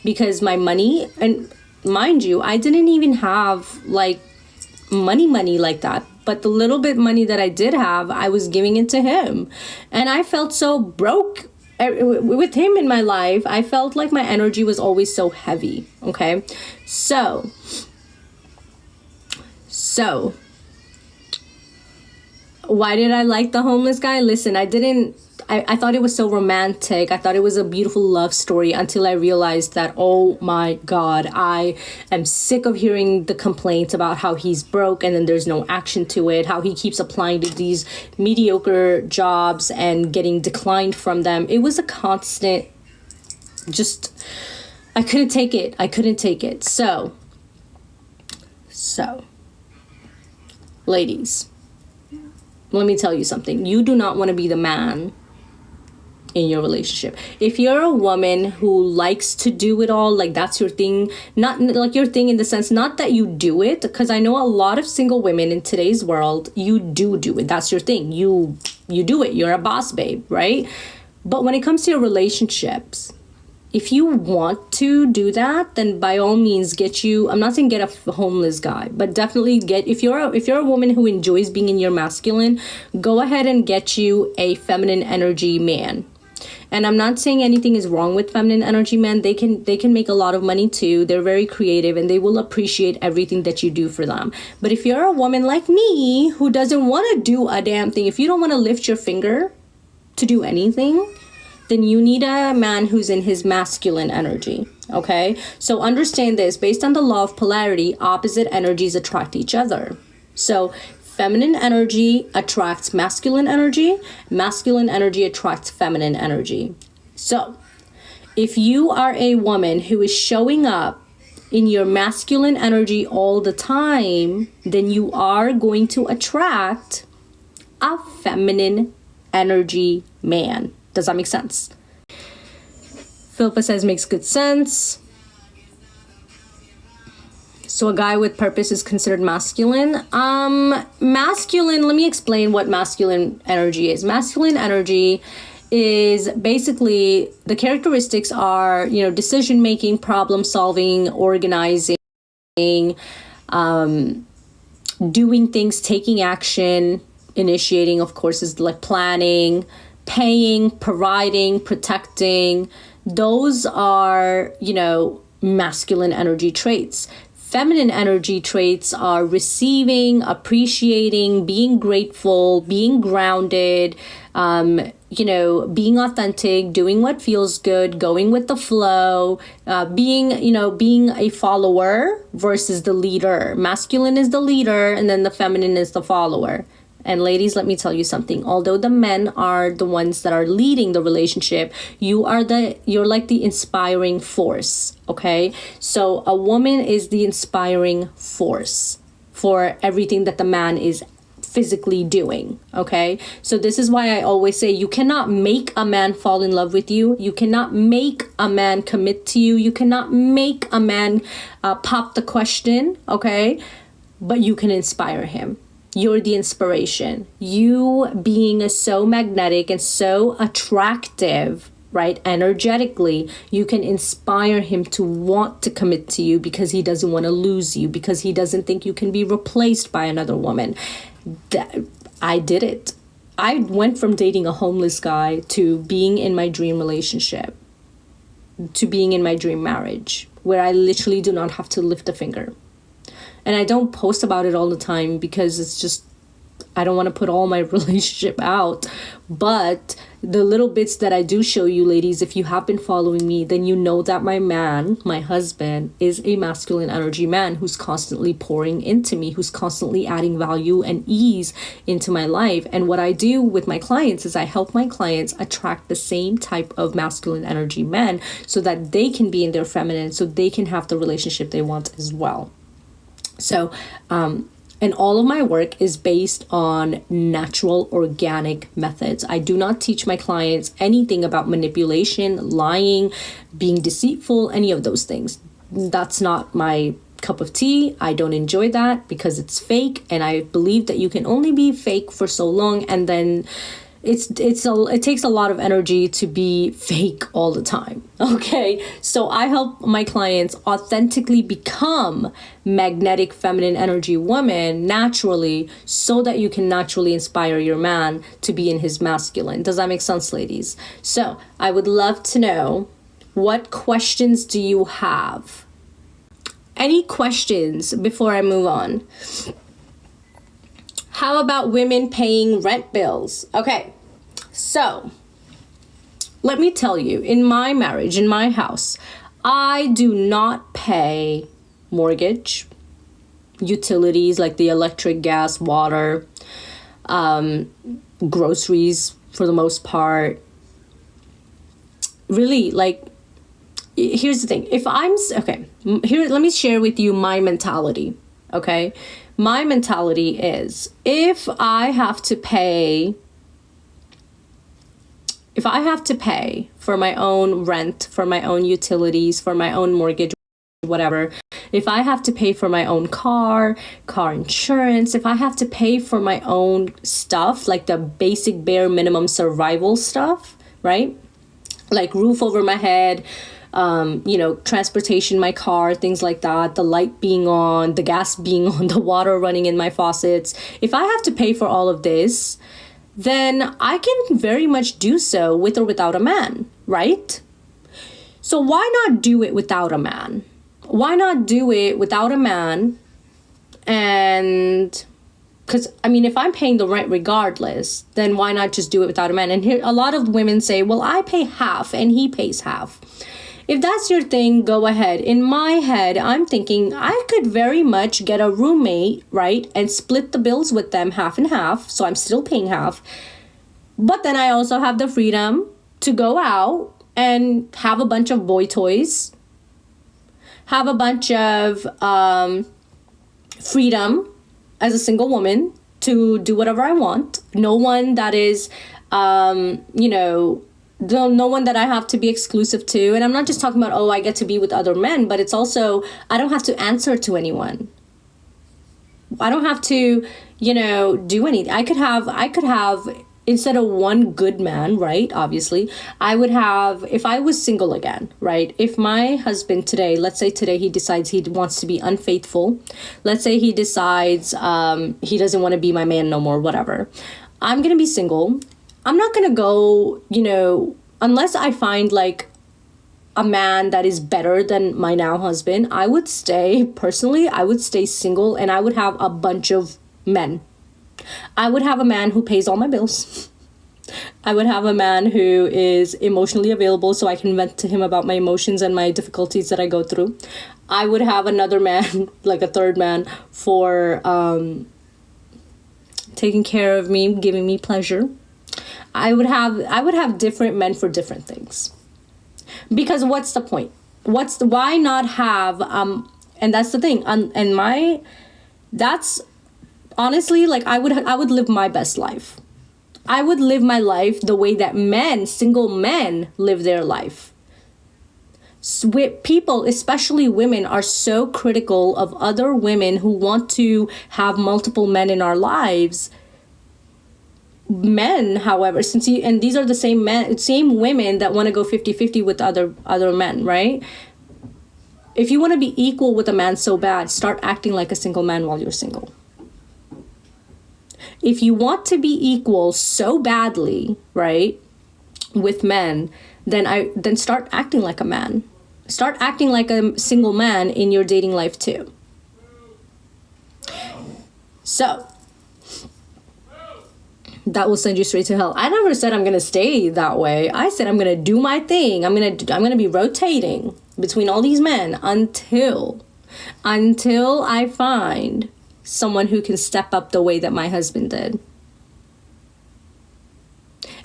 because my money, and mind you, I didn't even have like money like that, but the little bit money that I did have, I was giving it to him, and I felt so broke with him in my life. I felt like my energy was always so heavy. Okay, so why did I like the homeless guy? Listen, I thought it was so romantic. I thought it was a beautiful love story until I realized that, oh my God, I am sick of hearing the complaints about how he's broke and then there's no action to it, how he keeps applying to these mediocre jobs and getting declined from them. It was a constant, I couldn't take it. So, ladies, let me tell you something. You do not want to be the man in your relationship. If you're a woman who likes to do it all, like that's your thing, not like your thing in the sense, not that you do it, because I know a lot of single women in today's world, you do it. That's your thing. You do it. You're a boss babe, right? But when it comes to your relationships, if you want to do that, then by all means I'm not saying get a homeless guy, but definitely if you're a woman who enjoys being in your masculine, go ahead and get you a feminine energy man. And I'm not saying anything is wrong with feminine energy men. They can make a lot of money too. They're very creative and they will appreciate everything that you do for them. But if you're a woman like me who doesn't want to do a damn thing, if you don't want to lift your finger to do anything, then you need a man who's in his masculine energy. Okay? So understand this. Based on the law of polarity, opposite energies attract each other. So feminine energy attracts masculine energy attracts feminine energy. So if you are a woman who is showing up in your masculine energy all the time, then you are going to attract a feminine energy man. Does that make sense? Philippa says makes good sense. So a guy with purpose is considered masculine. Masculine, let me explain what masculine energy is. Masculine energy is basically, the characteristics are, decision making, problem solving, organizing, doing things, taking action, initiating, of course, is like planning, paying, providing, protecting. Those are, masculine energy traits. Feminine energy traits are receiving, appreciating, being grateful, being grounded, being authentic, doing what feels good, going with the flow, being a follower versus the leader. Masculine is the leader and then the feminine is the follower. And ladies, let me tell you something. Although the men are the ones that are leading the relationship, you're like the inspiring force, okay? So a woman is the inspiring force for everything that the man is physically doing, okay? So this is why I always say you cannot make a man fall in love with you. You cannot make a man commit to you. You cannot make a man pop the question, okay? But you can inspire him. You're the inspiration. You being so magnetic and so attractive, right, energetically, you can inspire him to want to commit to you because he doesn't want to lose you, because he doesn't think you can be replaced by another woman. I did it. I went from dating a homeless guy to being in my dream relationship, to being in my dream marriage, where I literally do not have to lift a finger. And I don't post about it all the time because it's just, I don't want to put all my relationship out. But the little bits that I do show you, ladies, if you have been following me, then you know that my man, my husband, is a masculine energy man who's constantly pouring into me, who's constantly adding value and ease into my life. And what I do with my clients is I help my clients attract the same type of masculine energy men so that they can be in their feminine, so they can have the relationship they want as well. So, and all of my work is based on natural, organic methods. I do not teach my clients anything about manipulation, lying, being deceitful, any of those things. That's not my cup of tea. I don't enjoy that because it's fake. And I believe that you can only be fake for so long. And then it takes a lot of energy to be fake all the time. Okay, so I help my clients authentically become magnetic feminine energy women naturally, so that you can naturally inspire your man to be in his masculine. Does that make sense, ladies? So I would love to know, what questions do you have? Any questions before I move on? How about women paying rent bills? Okay, so let me tell you, in my marriage, in my house, I do not pay mortgage, utilities like the electric, gas, water, groceries for the most part. Really, like, here's the thing. Let me share with you my mentality, okay? My mentality is, if I have to pay for my own rent, for my own utilities, for my own mortgage, whatever, if I have to pay for my own car insurance, if I have to pay for my own stuff, like the basic bare minimum survival stuff, right? Like roof over my head, transportation, my car, things like that, the light being on, the gas being on, the water running in my faucets. If I have to pay for all of this, then I can very much do so with or without a man, right? So why not do it without a man? Why not do it without a man? And because, if I'm paying the rent regardless, then why not just do it without a man? And here, a lot of women say, well, I pay half and he pays half. If that's your thing, go ahead. In my head, I'm thinking I could very much get a roommate, right? And split the bills with them half and half. So I'm still paying half. But then I also have the freedom to go out and have a bunch of boy toys. Have a bunch of freedom as a single woman to do whatever I want. No one that is, no one that I have to be exclusive to. And I'm not just talking about, I get to be with other men, but it's also, I don't have to answer to anyone. I don't have to, do anything. I could have, instead of one good man, right? Obviously, I would have, if I was single again, right? If my husband today, let's say today he decides he wants to be unfaithful. Let's say he decides he doesn't want to be my man no more, whatever. I'm going to be single. I'm not going to go, unless I find like a man that is better than my now husband. I would stay single, and I would have a bunch of men. I would have a man who pays all my bills. I would have a man who is emotionally available, so I can vent to him about my emotions and my difficulties that I go through. I would have another man, like a third man, for taking care of me, giving me pleasure. I would have different men for different things. Because what's the point? Why not have and that's the thing. That's honestly, like, I would live my best life. I would live my life the way that single men live their life. People, especially women, are so critical of other women who want to have multiple men in our lives. Men, however, and these are the same women that want to go 50-50 with other men, right? If you want to be equal with a man so bad, start acting like a single man while you're single. If you want to be equal so badly, right, with men, then start acting like a man. Start acting like a single man in your dating life too. So that will send you straight to hell. I never said I'm going to stay that way. I said I'm going to do my thing. I'm going to be rotating between all these men until I find someone who can step up the way that my husband did.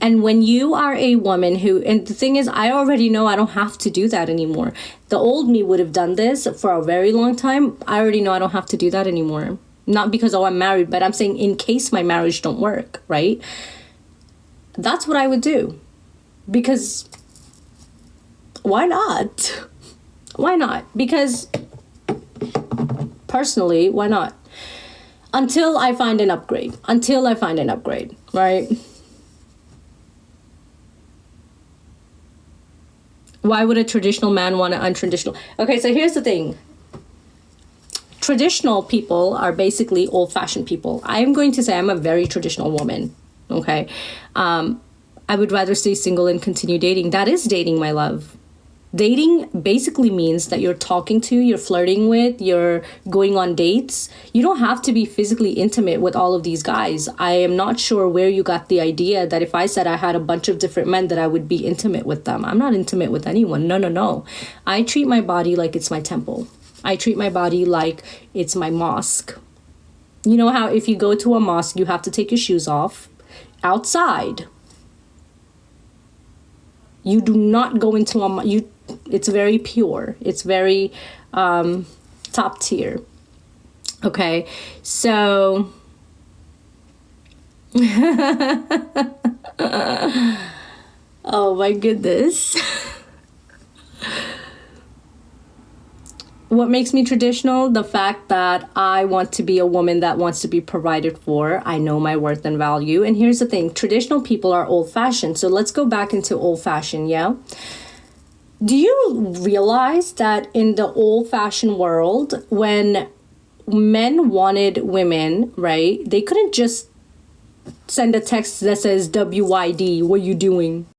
And when you are a woman and the thing is, I already know I don't have to do that anymore. The old me would have done this for a very long time. I already know I don't have to do that anymore. Not because, I'm married, but I'm saying in case my marriage don't work, right? That's what I would do. Because why not? Why not? Because personally, why not? Until I find an upgrade, right? Why would a traditional man want an untraditional? Okay, so here's the thing. Traditional people are basically old-fashioned people. I'm going to say I'm a very traditional woman. Okay. I would rather stay single and continue dating. That is dating, my love. Dating basically means that you're talking to, you're flirting with, you're going on dates. You don't have to be physically intimate with all of these guys. I am not sure where you got the idea that if I said I had a bunch of different men that I would be intimate with them. I'm not intimate with anyone. No, no, no. I treat my body like it's my temple. I treat my body like it's my mosque. You know how if you go to a mosque, you have to take your shoes off outside. You do not go into it's very pure. It's very top tier. Okay, so oh my goodness. What makes me traditional? The fact that I want to be a woman that wants to be provided for. I know my worth and value. And here's the thing. Traditional people are old-fashioned. So let's go back into old-fashioned, yeah? Do you realize that in the old-fashioned world, when men wanted women, right, they couldn't just send a text that says WYD, what you doing?